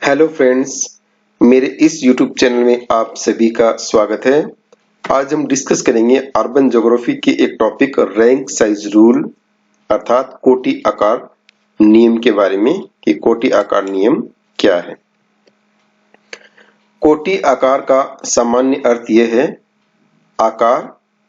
Hello friends, मेरे इस YouTube channel में आप सभी का स्वागत है। आज हम डिस्कस करेंगे अर्बन ज्योग्राफी के एक टॉपिक रैंक साइज रूल अर्थात कोटि आकार नियम के बारे में कि कोटि आकार नियम क्या है। कोटि आकार का सामान्य अर्थ यह है आकार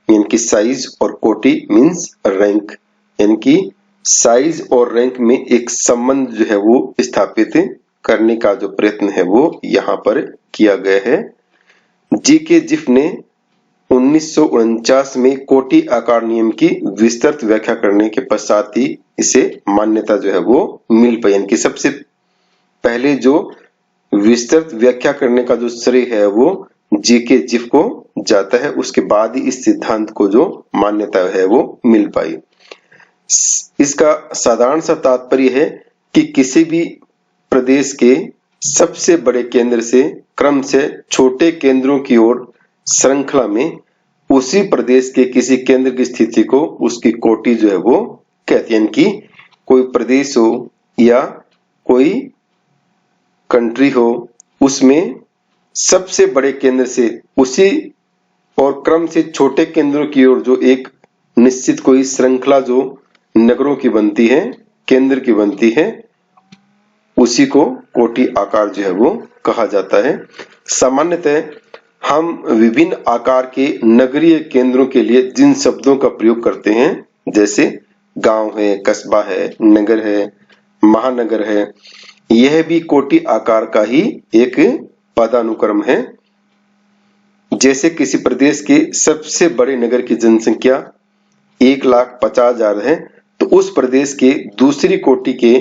यानी कि साइज और कोटि मीन्स रैंक यानी कि साइज और रैंक में एक संबंध जो है वो स्थापित करने का जो प्रयत्न है वो यहाँ पर किया गया है। जीके जिफ ने 1949 में कोटि आकार नियम की विस्तृत व्याख्या करने के पश्चात ही इसे मान्यता जो है वो मिल पाई। यानी कि सबसे पहले जो विस्तृत व्याख्या करने का जो श्रेय है वो जीके जिफ को जाता है, उसके बाद ही इस सिद्धांत को जो मान्यता है वो मिल पाई। इसका साधारण सा तात्पर्य है कि किसी भी प्रदेश के सबसे बड़े केंद्र से क्रम से छोटे केंद्रों की ओर श्रृंखला में उसी प्रदेश के किसी केंद्र की स्थिति को उसकी कोटि जो है वो कहते हैं। कि कोई प्रदेश हो या कोई कंट्री हो, उसमें सबसे बड़े केंद्र से उसी और क्रम से छोटे केंद्रों की ओर जो एक निश्चित कोई श्रृंखला जो नगरों की बनती है, केंद्र की बनती है, उसी को कोटि आकार जो है वो कहा जाता है। सामान्यतः हम विभिन्न आकार के नगरीय केंद्रों के लिए जिन शब्दों का प्रयोग करते हैं, जैसे गांव है, कस्बा है, नगर है, महानगर है, यह भी कोटि आकार का ही एक पदानुक्रम है। जैसे किसी प्रदेश के सबसे बड़े नगर की जनसंख्या 1,50,000 है, तो उस प्रदेश के दूसरी कोटि के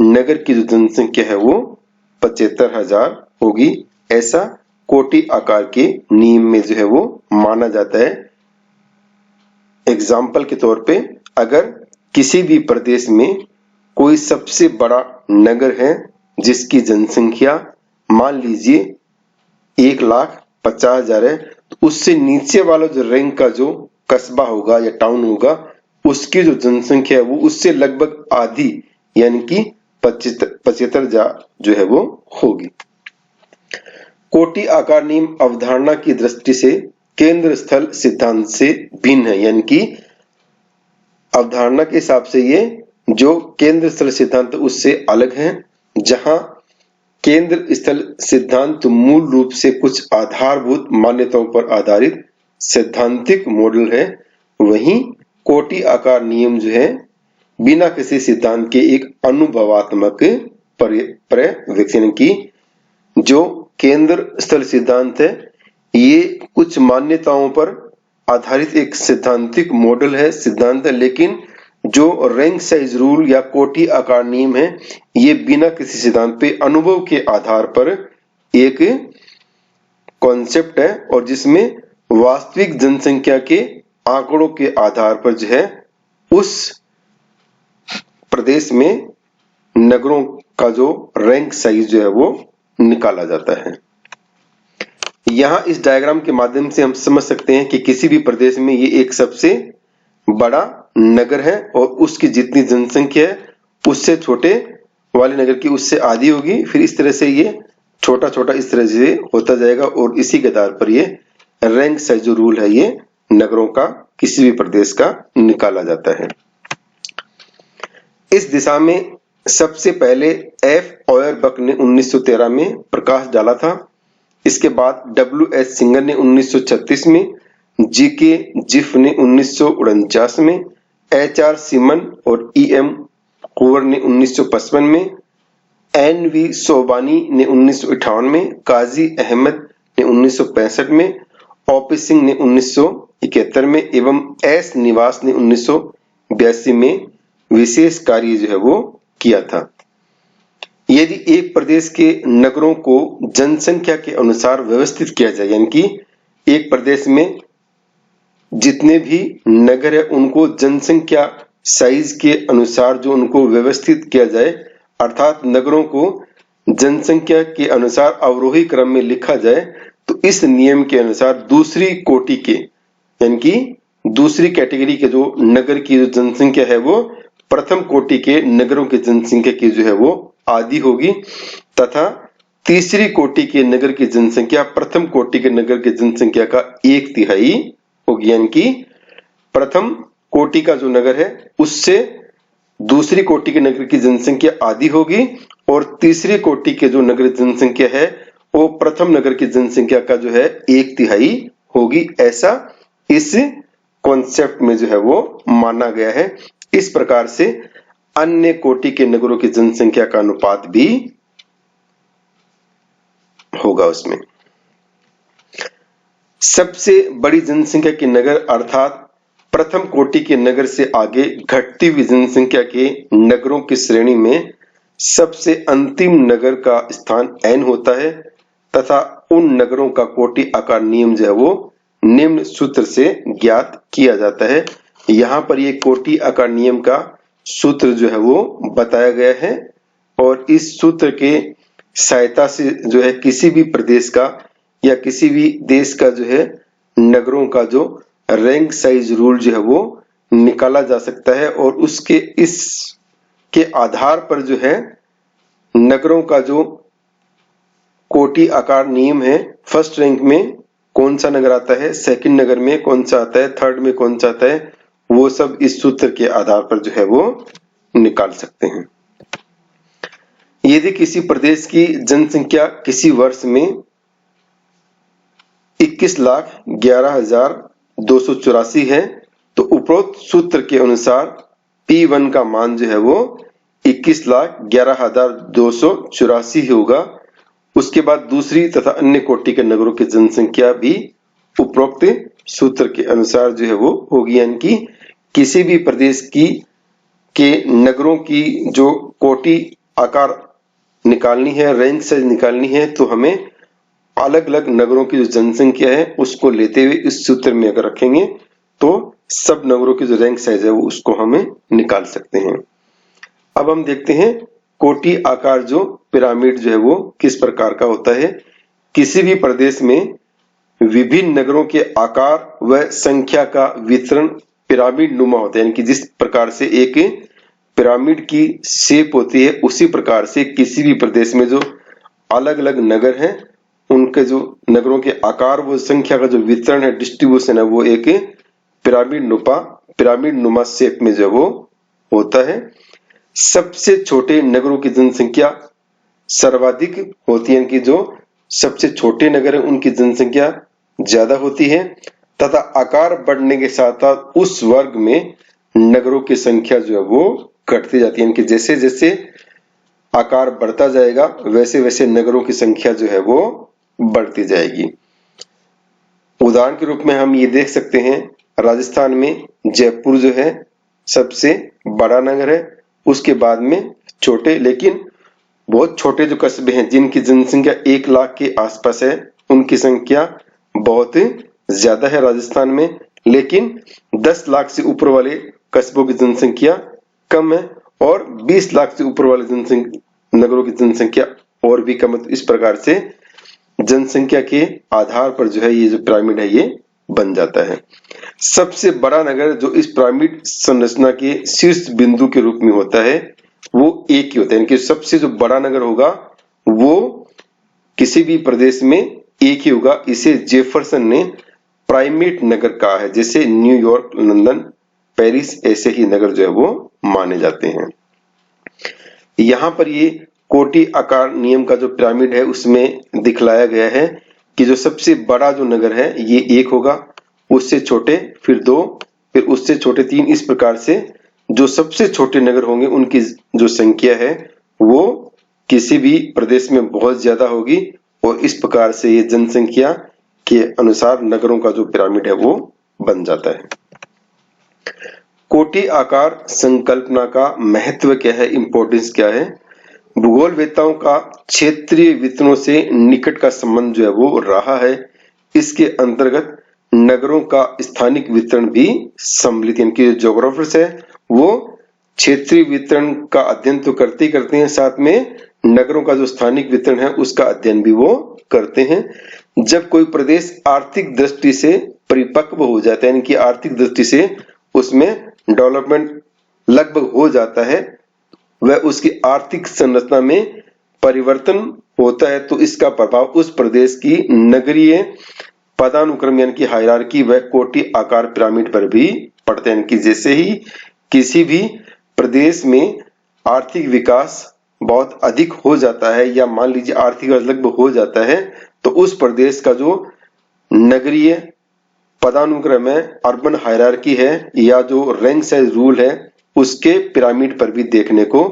नगर की जो जनसंख्या है वो 75,000 होगी। ऐसा कोटि आकार के नियम में जो है वो माना जाता है। एग्जाम्पल के तौर पे अगर किसी भी प्रदेश में कोई सबसे बड़ा नगर है जिसकी जनसंख्या मान लीजिए 1,50,000 है, तो उससे नीचे वाला जो रैंक का जो कस्बा होगा या टाउन होगा, उसकी जो जनसंख्या है वो उससे लगभग आधी यानी कि 75,000 जो है वो होगी। कोटि आकार नियम अवधारणा की दृष्टि से केंद्र स्थल सिद्धांत से भिन्न है। यानी कि अवधारणा के हिसाब से ये जो केंद्र स्थल सिद्धांत उससे अलग है। जहां केंद्र स्थल सिद्धांत मूल रूप से कुछ आधारभूत मान्यताओं पर आधारित सैद्धांतिक मॉडल है, वहीं कोटि आकार नियम जो है बिना किसी सिद्धांत के एक अनुभवात्मक पर्यवेक्षण की। जो केंद्र स्थल सिद्धांत है ये कुछ मान्यताओं पर आधारित एक सैद्धांतिक मॉडल है, सिद्धांत है, लेकिन जो रैंक साइज रूल या कोटि आकार नियम है ये बिना किसी सिद्धांत पे अनुभव के आधार पर एक कॉन्सेप्ट है, और जिसमें वास्तविक जनसंख्या के आंकड़ों के आधार पर जो है उस प्रदेश में नगरों का जो रैंक साइज जो है वो निकाला जाता है। यहाँ इस डायग्राम के माध्यम से हम समझ सकते हैं कि किसी भी प्रदेश में ये एक सबसे बड़ा नगर है और उसकी जितनी जनसंख्या है उससे छोटे वाले नगर की उससे आधी होगी। फिर इस तरह से ये छोटा छोटा इस तरह से होता जाएगा और इसी के आधार पर ये रैंक साइज जो रूल है ये नगरों का किसी भी प्रदेश का निकाला जाता है। इस दिशा में सबसे पहले एफ ऑयरबक ने 1913 में प्रकाश डाला था। इसके बाद W.H. सिंगर ने 1936 में, जीके जिफ ने 1949 में, H.R. सीमन और E.M. कुवर ने 1955 में, N.V. सोबानी ने 1958 में, काजी अहमद ने 1965 में, O.P. सिंह ने 1971 में एवं एस निवास ने 1982 में विशेष कार्य जो है वो किया था। यदि एक प्रदेश के नगरों को जनसंख्या के अनुसार व्यवस्थित किया जाए, यानी कि एक प्रदेश में जितने भी नगर है उनको जनसंख्या साइज के अनुसार जो उनको व्यवस्थित किया जाए, अर्थात नगरों को जनसंख्या के अनुसार अवरोही क्रम में लिखा जाए, तो इस नियम के अनुसार दूसरी कोटि के यानी कि दूसरी कैटेगरी के जो नगर की जो जनसंख्या है वो प्रथम कोटि के नगरों की जनसंख्या की जो है वो आधी होगी, तथा तीसरी कोटि के नगर की जनसंख्या प्रथम कोटि के नगर की जनसंख्या का 1/3 होगी, यानी कि प्रथम कोटि का जो नगर है उससे दूसरी कोटि के नगर की जनसंख्या आधी होगी और तीसरी कोटि के जो नगर की जनसंख्या है वो प्रथम नगर की जनसंख्या का जो है 1/3 होगी। ऐसा इस कॉन्सेप्ट में जो है वो माना गया है। इस प्रकार से अन्य कोटि के नगरों की जनसंख्या का अनुपात भी होगा उसमें। सबसे बड़ी जनसंख्या के नगर अर्थात प्रथम कोटि के नगर से आगे घटती हुई जनसंख्या के नगरों की श्रेणी में सबसे अंतिम नगर का स्थान n होता है तथा उन नगरों का कोटि आकार नियम जो है वो निम्न सूत्र से ज्ञात किया जाता है। यहाँ पर ये कोटि आकार नियम का सूत्र जो है वो बताया गया है और इस सूत्र के सहायता से जो है किसी भी प्रदेश का या किसी भी देश का जो है नगरों का जो रैंक साइज रूल जो है वो निकाला जा सकता है और उसके इसके आधार पर जो है नगरों का जो कोटि आकार नियम है, फर्स्ट रैंक में कौन सा नगर आता है, सेकंड नगर में कौन सा आता है, थर्ड में कौन सा आता है, वो सब इस सूत्र के आधार पर जो है वो निकाल सकते हैं। यदि किसी प्रदेश की जनसंख्या किसी वर्ष में 21,11,284 है तो उपरोक्त सूत्र के अनुसार P1 का मान जो है वो 21,11,284 होगा। उसके बाद दूसरी तथा अन्य कोटि के नगरों की जनसंख्या भी उपरोक्त सूत्र के अनुसार जो है वो होगी, यानी कि किसी भी प्रदेश की के नगरों की जो कोटि आकार निकालनी है, रैंक साइज निकालनी है, तो हमें अलग अलग नगरों की जो जनसंख्या है उसको लेते हुए इस सूत्र में अगर रखेंगे तो सब नगरों की जो रैंक साइज है वो उसको हमें निकाल सकते हैं। अब हम देखते हैं कोटि आकार जो पिरामिड जो है वो किस प्रकार का होता है। किसी भी प्रदेश में विभिन्न नगरों के आकार व संख्या का वितरण पिरामिड नुमा होता है, यानी कि जिस प्रकार से एक पिरामिड की शेप होती है उसी प्रकार से किसी भी प्रदेश में जो अलग अलग नगर हैं उनके जो नगरों के आकार व संख्या का जो वितरण है, डिस्ट्रीब्यूशन है, वो एक पिरामिड नुमा शेप में जो वो होता है। सबसे छोटे नगरों की जनसंख्या सर्वाधिक होती है, कि जो सबसे छोटे नगर है उनकी जनसंख्या ज्यादा होती है तथा आकार बढ़ने के साथ साथ उस वर्ग में नगरों की संख्या जो है वो घटती जाती है, कि जैसे जैसे आकार बढ़ता जाएगा वैसे वैसे नगरों की संख्या जो है वो बढ़ती जाएगी। उदाहरण के रूप में हम ये देख सकते हैं राजस्थान में जयपुर जो है सबसे बड़ा नगर है, उसके बाद में छोटे लेकिन बहुत छोटे जो कस्बे हैं जिनकी जनसंख्या 1 लाख के आसपास है उनकी संख्या बहुत ज्यादा है राजस्थान में, लेकिन 10 लाख से ऊपर वाले कस्बों की जनसंख्या कम है और 20 लाख से ऊपर वाले नगरों की जनसंख्या और भी कम है। तो इस प्रकार से जनसंख्या के आधार पर जो है ये जो पिरामिड है ये बन जाता है। सबसे बड़ा नगर जो इस पिरामिड संरचना के शीर्ष बिंदु के रूप में होता है वो एक ही होता है, यानी कि सबसे जो बड़ा नगर होगा वो किसी भी प्रदेश में एक ही होगा। इसे जेफरसन ने प्राइमेट नगर कहा है, जैसे न्यूयॉर्क, लंदन, पेरिस ऐसे ही नगर जो है वो माने जाते हैं। यहाँ पर ये कोटि आकार नियम का जो पिरामिड है उसमें दिखलाया गया है कि जो सबसे बड़ा जो नगर है ये 1 होगा, उससे छोटे फिर 2, फिर उससे छोटे 3, इस प्रकार से जो सबसे छोटे नगर होंगे उनकी जो संख्या है वो किसी भी प्रदेश में बहुत ज्यादा होगी और इस प्रकार से ये जनसंख्या के अनुसार नगरों का जो पिरामिड है वो बन जाता है। कोटि आकार संकल्पना का महत्व क्या है, इंपॉर्टेंस क्या है? भूगोलवेत्ताओं का क्षेत्रीय वितरणों से निकट का संबंध जो है वो रहा है। इसके अंतर्गत नगरों का स्थानिक वितरण भी सम्मिलित, यानी कि ज्योग्राफर्स है वो क्षेत्रीय वितरण का अध्ययन तो करते ही करते हैं, साथ में नगरों का जो स्थानिक वितरण है उसका अध्ययन भी वो करते हैं। जब कोई प्रदेश आर्थिक दृष्टि से परिपक्व हो जाता है, यानी कि आर्थिक दृष्टि से उसमें डेवलपमेंट लगभग हो जाता है, वह उसकी आर्थिक संरचना में परिवर्तन होता है तो इसका प्रभाव उस प्रदेश की नगरीय पदानुक्रम यानी कि हायरार्की व कोटि आकार पिरामिड पर भी पड़ते हैं। कि जैसे ही किसी भी प्रदेश में आर्थिक विकास बहुत अधिक हो जाता है या मान लीजिए आर्थिक लगभग हो जाता है तो उस प्रदेश का जो नगरीय पदानुक्रम है, अर्बन हायरार्की है या जो रैंक साइज रूल है उसके पिरामिड पर भी देखने को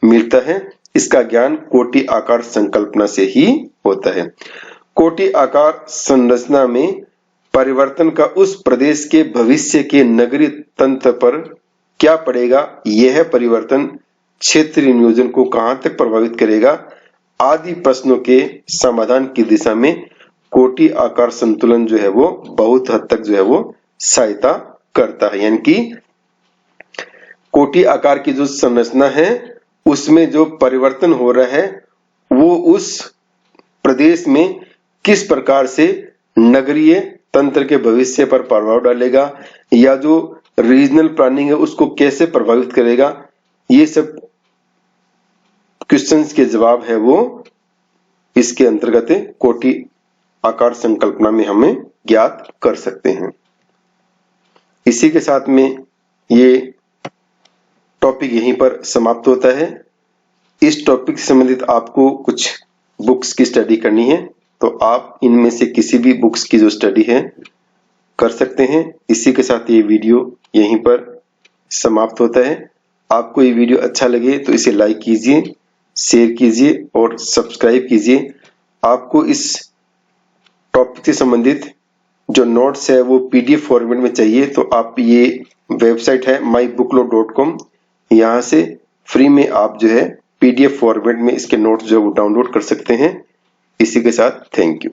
मिलता है। इसका ज्ञान कोटि आकार संकल्पना से ही होता है। कोटि आकार संरचना में परिवर्तन का उस प्रदेश के भविष्य के नगरीय तंत्र पर क्या पड़ेगा, यह परिवर्तन क्षेत्रीय नियोजन को कहां तक प्रभावित करेगा आदि प्रश्नों के समाधान की दिशा में कोटि आकार संतुलन जो है वो बहुत हद तक जो है वो सहायता करता है। यानी कि कोटि आकार की जो संरचना है उसमें जो परिवर्तन हो रहा है वो उस प्रदेश में किस प्रकार से नगरीय तंत्र के भविष्य पर प्रभाव डालेगा या जो रीजनल प्लानिंग है उसको कैसे प्रभावित करेगा, ये सब क्वेश्चंस के जवाब है वो इसके अंतर्गत कोटि आकार संकल्पना में हमें ज्ञात कर सकते हैं। इसी के साथ में ये टॉपिक यहीं पर समाप्त होता है। इस टॉपिक से संबंधित आपको कुछ बुक्स की स्टडी करनी है तो आप इनमें से किसी भी बुक्स की जो स्टडी है कर सकते हैं। इसी के साथ ये वीडियो यहीं पर समाप्त होता है। आपको ये वीडियो अच्छा लगे तो इसे लाइक कीजिए, शेयर कीजिए और सब्सक्राइब कीजिए। आपको इस टॉपिक से संबंधित जो नोट्स है वो पीडीएफ फॉर्मेट में चाहिए तो आप ये वेबसाइट है mybooklo.com, यहाँ से फ्री में आप जो है पीडीएफ फॉर्मेट में इसके नोट्स जो है वो डाउनलोड कर सकते हैं। इसी के साथ थैंक यू।